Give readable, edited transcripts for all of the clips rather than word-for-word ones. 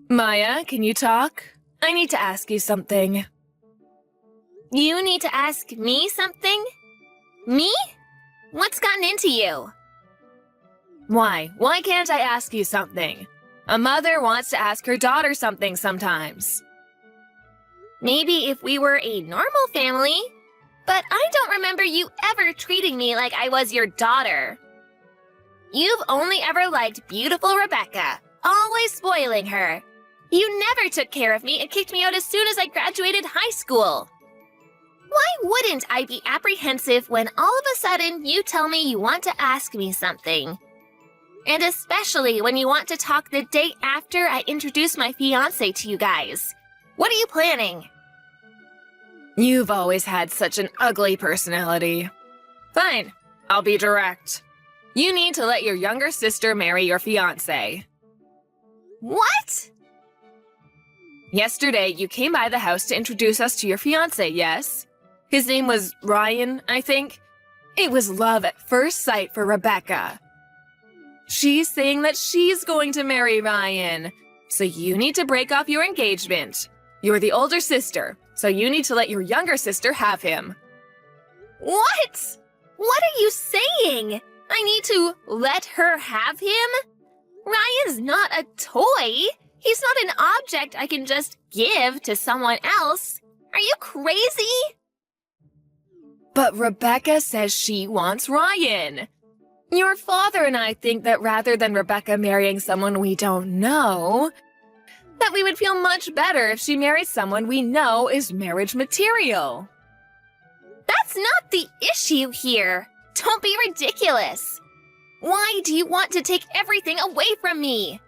Maya, can you talk? I need to ask you something. You need to ask me something? Me? What's gotten into you? Why? Why can't I ask you something? A mother wants to ask her daughter something sometimes. Maybe if we were a normal family, but I don't remember you ever treating me like I was your daughter. You've only ever liked beautiful Rebecca, always spoiling her. You never took care of me and kicked me out as soon as I graduated high school. Why wouldn't I be apprehensive when all of a sudden you tell me you want to ask me something? And especially when you want to talk the day after I introduce my fiancé to you guys. What are you planning? You've always had such an ugly personality. Fine, I'll be direct. You need to let your younger sister marry your fiancé. What? Yesterday, you came by the house to introduce us to your fiancé, yes? His name was Ryan, I think. It was love at first sight for Rebecca. She's saying that she's going to marry Ryan, so you need to break off your engagement. You're the older sister, so you need to let your younger sister have him. What? What are you saying? I need to let her have him? Ryan's not a toy. He's not an object I can just give to someone else. Are you crazy? But Rebecca says she wants Ryan. Your father and I think that rather than Rebecca marrying someone we don't know, that we would feel much better if she married someone we know is marriage material. That's not the issue here. Don't be ridiculous. Why do you want to take everything away from me?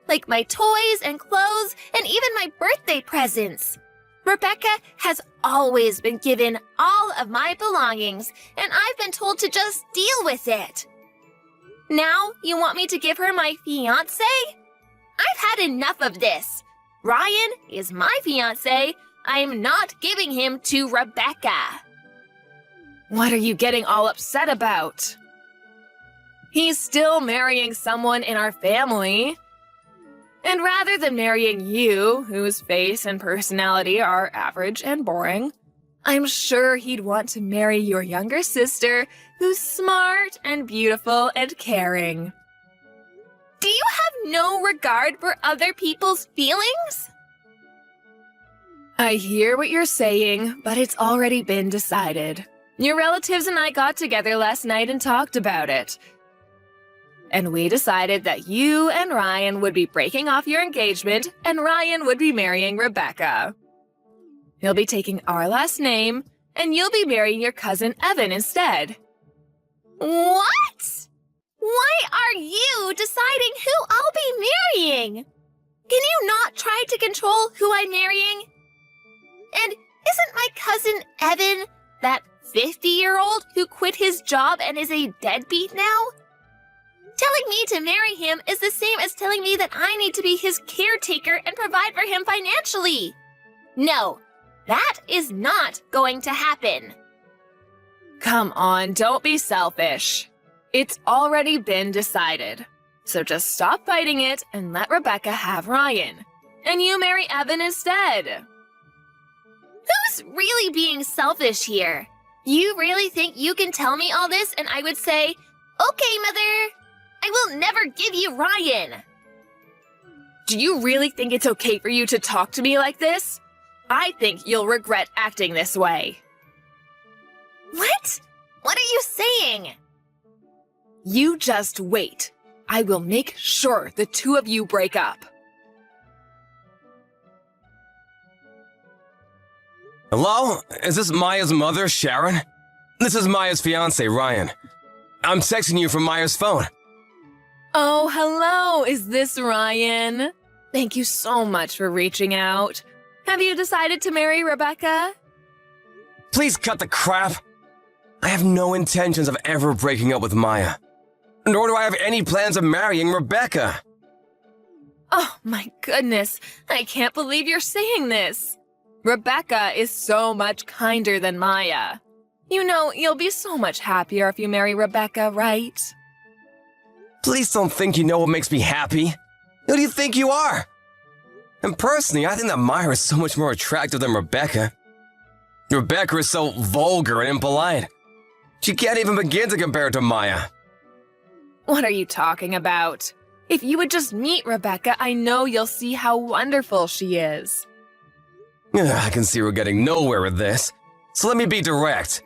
Like my toys and clothes and even my birthday presents. Rebecca has always been given all of my belongings, and I've been told to just deal with it. Now you want me to give her my fiancé? I've had enough of this. Ryan is my fiancé. I'm not giving him to Rebecca. What are you getting all upset about? He's still marrying someone in our family. And rather than marrying you, whose face and personality are average and boring, I'm sure he'd want to marry your younger sister, who's smart and beautiful and caring. Do you have no regard for other people's feelings? I hear what you're saying, but it's already been decided. Your relatives and I got together last night and talked about it. And we decided that you and Ryan would be breaking off your engagement, and Ryan would be marrying Rebecca. He'll be taking our last name, and you'll be marrying your cousin Evan instead. What? Why are you deciding who I'll be marrying? Can you not try to control who I'm marrying? And isn't my cousin Evan that 50-year-old who quit his job and is a deadbeat now? Telling me to marry him is the same as telling me that I need to be his caretaker and provide for him financially. No, that is not going to happen. Come on, don't be selfish. It's already been decided. So just stop fighting it and let Rebecca have Ryan. And you marry Evan instead. Who's really being selfish here? You really think you can tell me all this and I would say, okay, Mother, I will never give you Ryan. Do you really think it's okay for you to talk to me like this? I think you'll regret acting this way. What? What are you saying? You just wait. I will make sure the two of you break up. Hello? Is this Maya's mother, Sharon? This is Maya's fiancé, Ryan. I'm texting you from Maya's phone. Oh, hello. Is this Ryan? Thank you so much for reaching out. Have you decided to marry Rebecca? Please cut the crap. I have no intentions of ever breaking up with Maya. Nor do I have any plans of marrying Rebecca. Oh my goodness. I can't believe you're saying this. Rebecca is so much kinder than Maya. You know, you'll be so much happier if you marry Rebecca, right? Please don't think you know what makes me happy. Who do you think you are? And personally, I think that Maya is so much more attractive than Rebecca. Rebecca is so vulgar and impolite. She can't even begin to compare to Maya. What are you talking about? If you would just meet Rebecca, I know you'll see how wonderful she is. I can see we're getting nowhere with this. So let me be direct.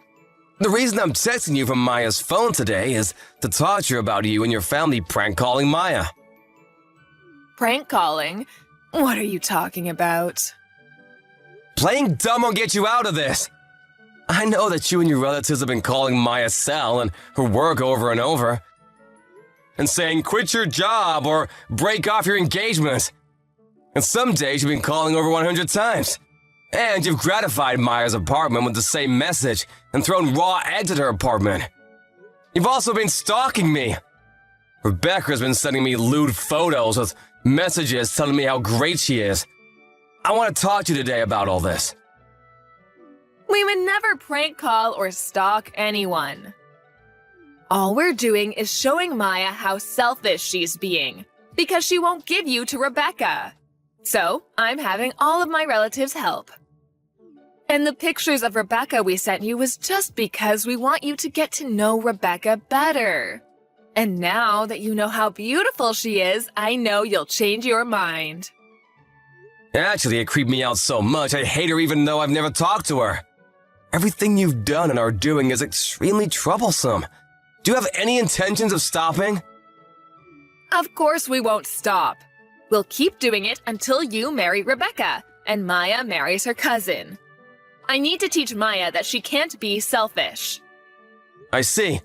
The reason I'm texting you from Maya's phone today is to talk to you about you and your family prank calling Maya. Prank calling? What are you talking about? Playing dumb will get you out of this. I know that you and your relatives have been calling Maya Sal and her work over and over. And saying, quit your job or break off your engagement. And some days you've been calling over 100 times. And you've gratified Maya's apartment with the same message and thrown raw eggs at her apartment. You've also been stalking me. Rebecca's been sending me lewd photos with messages telling me how great she is. I want to talk to you today about all this. We would never prank call or stalk anyone. All we're doing is showing Maya how selfish she's being, because she won't give you to Rebecca. So, I'm having all of my relatives help. And the pictures of Rebecca we sent you was just because we want you to get to know Rebecca better. And now that you know how beautiful she is, I know you'll change your mind. Actually, it creeped me out so much I hate her even though I've never talked to her. Everything you've done and are doing is extremely troublesome. Do you have any intentions of stopping? Of course we won't stop. We'll keep doing it until you marry Rebecca and Maya marries her cousin. I need to teach Maya that she can't be selfish. I see.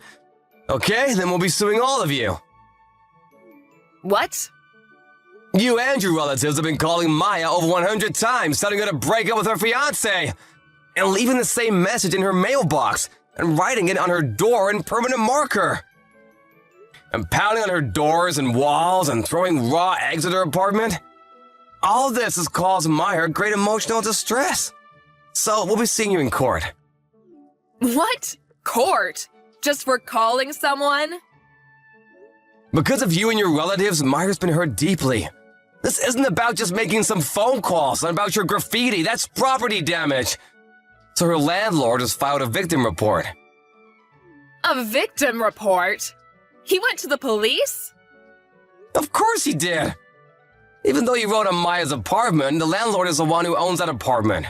Okay, then we'll be suing all of you. What? You and your relatives have been calling Maya over 100 times, telling her to break up with her fiancé, and leaving the same message in her mailbox, and writing it on her door in permanent marker. And pounding on her doors and walls and throwing raw eggs at her apartment. All this has caused Maya great emotional distress. So we'll be seeing you in court. What? Court? Just for calling someone? Because of you and your relatives, Maya's been hurt deeply. This isn't about just making some phone calls and about your graffiti. That's property damage. So her landlord has filed a victim report. A victim report? He went to the police? Of course he did. Even though he wrote on Maya's apartment, the landlord is the one who owns that apartment.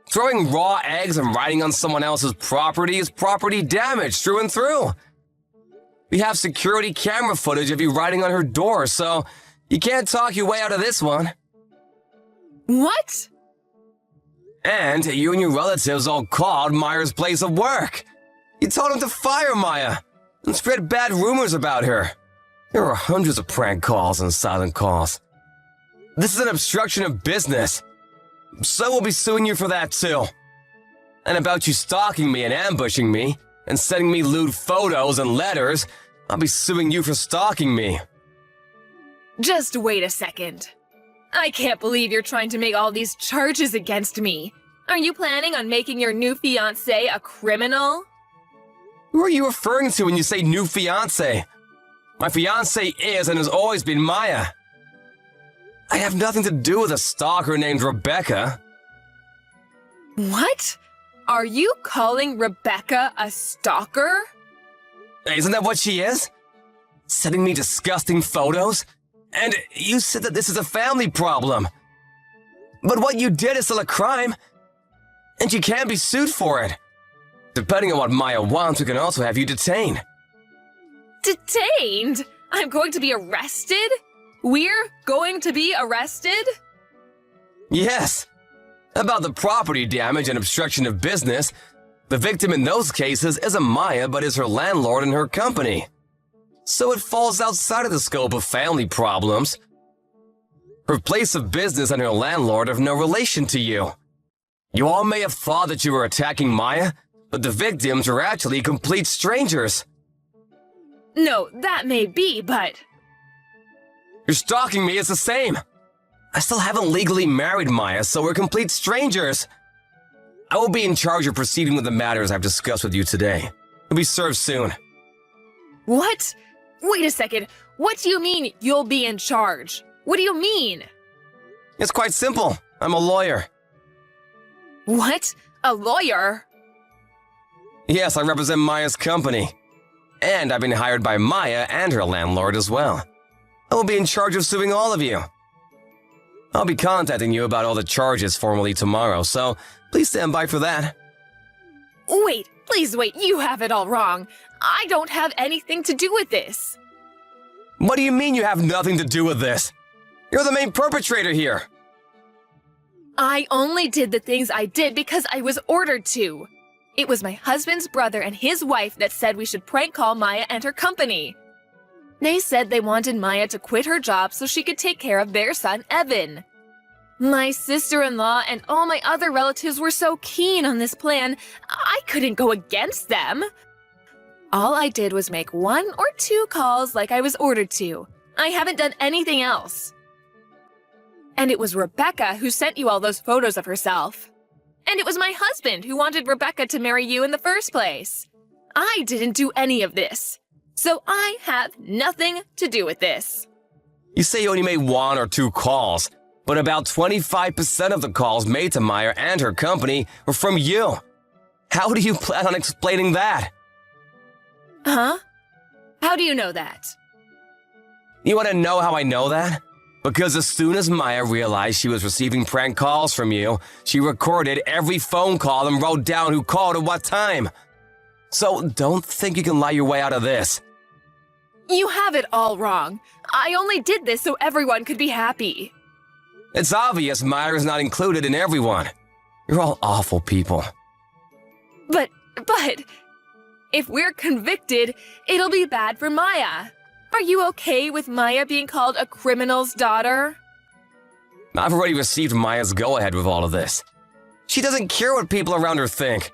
Throwing raw eggs and writing on someone else's property is property damage through and through. We have security camera footage of you writing on her door, so you can't talk your way out of this one. What? And you and your relatives all called Maya's place of work. You told him to fire Maya and spread bad rumors about her. There are hundreds of prank calls and silent calls. This is an obstruction of business. So we'll be suing you for that too. And about you stalking me and ambushing me and sending me lewd photos and letters, I'll be suing you for stalking me. Just wait a second. I can't believe you're trying to make all these charges against me. Are you planning on making your new fiancé a criminal? Who are you referring to when you say new fiancé? My fiancé is and has always been Maya. I have nothing to do with a stalker named Rebecca. What? Are you calling Rebecca a stalker? Isn't that what she is? Sending me disgusting photos? And you said that this is a family problem. But what you did is still a crime. And you can't be sued for it. Depending on what Maya wants, we can also have you detained. Detained? I'm going to be arrested? We're going to be arrested? Yes. About the property damage and obstruction of business, the victim in those cases isn't Maya but is her landlord and her company. So it falls outside of the scope of family problems. Her place of business and her landlord have no relation to you. You all may have thought that you were attacking Maya, but the victims are actually complete strangers. No, that may be, but... You're stalking me, it's the same. I still haven't legally married Maya, so we're complete strangers. I will be in charge of proceeding with the matters I've discussed with you today. You'll be served soon. What? Wait a second. What do you mean you'll be in charge? What do you mean? It's quite simple. I'm a lawyer. What? A lawyer? Yes, I represent Maya's company. And I've been hired by Maya and her landlord as well. I will be in charge of suing all of you. I'll be contacting you about all the charges formally tomorrow, so please stand by for that. Wait, please wait, you have it all wrong. I don't have anything to do with this. What do you mean you have nothing to do with this? You're the main perpetrator here. I only did the things I did because I was ordered to. It was my husband's brother and his wife that said we should prank call Maya and her company. They said they wanted Maya to quit her job so she could take care of their son, Evan. My sister-in-law and all my other relatives were so keen on this plan, I couldn't go against them. All I did was make 1 or 2 calls like I was ordered to. I haven't done anything else. And it was Rebecca who sent you all those photos of herself. And it was my husband who wanted Rebecca to marry you in the first place. I didn't do any of this. So I have nothing to do with this. You say you only made 1 or 2 calls, but about 25% of the calls made to Maya and her company were from you. How do you plan on explaining that? Huh? How do you know that? You want to know how I know that? Because as soon as Maya realized she was receiving prank calls from you, she recorded every phone call and wrote down who called at what time. So don't think you can lie your way out of this. You have it all wrong. I only did this so everyone could be happy. It's obvious Maya is not included in everyone. You're all awful people. But, if we're convicted, it'll be bad for Maya. Are you okay with Maya being called a criminal's daughter? I've already received Maya's go-ahead with all of this. She doesn't care what people around her think.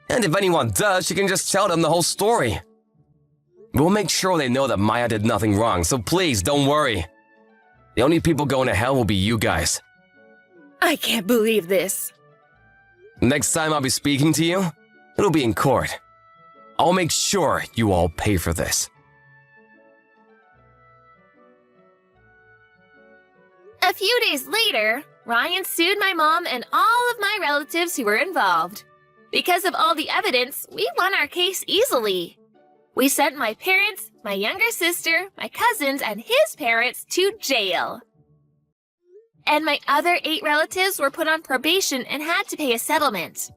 And if anyone does, she can just tell them the whole story. We'll make sure they know that Maya did nothing wrong, so please don't worry. The only people going to hell will be you guys. I can't believe this. Next time I'll be speaking to you, it'll be in court. I'll make sure you all pay for this. A few days later, Ryan sued my mom and all of my relatives who were involved. Because of all the evidence, we won our case easily. We sent my parents, my younger sister, my cousins, and his parents to jail. And my other 8 relatives were put on probation and had to pay a settlement.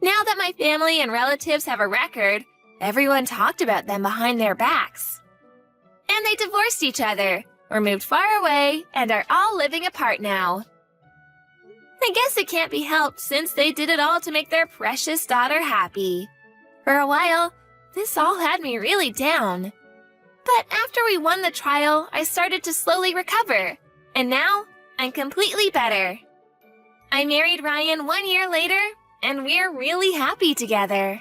Now that my family and relatives have a record, everyone talked about them behind their backs. And they divorced each other, or moved far away, and are all living apart now. I guess it can't be helped since they did it all to make their precious daughter happy. For a while, this all had me really down. But after we won the trial, I started to slowly recover, and now I'm completely better. I married Ryan 1 year later, and we're really happy together.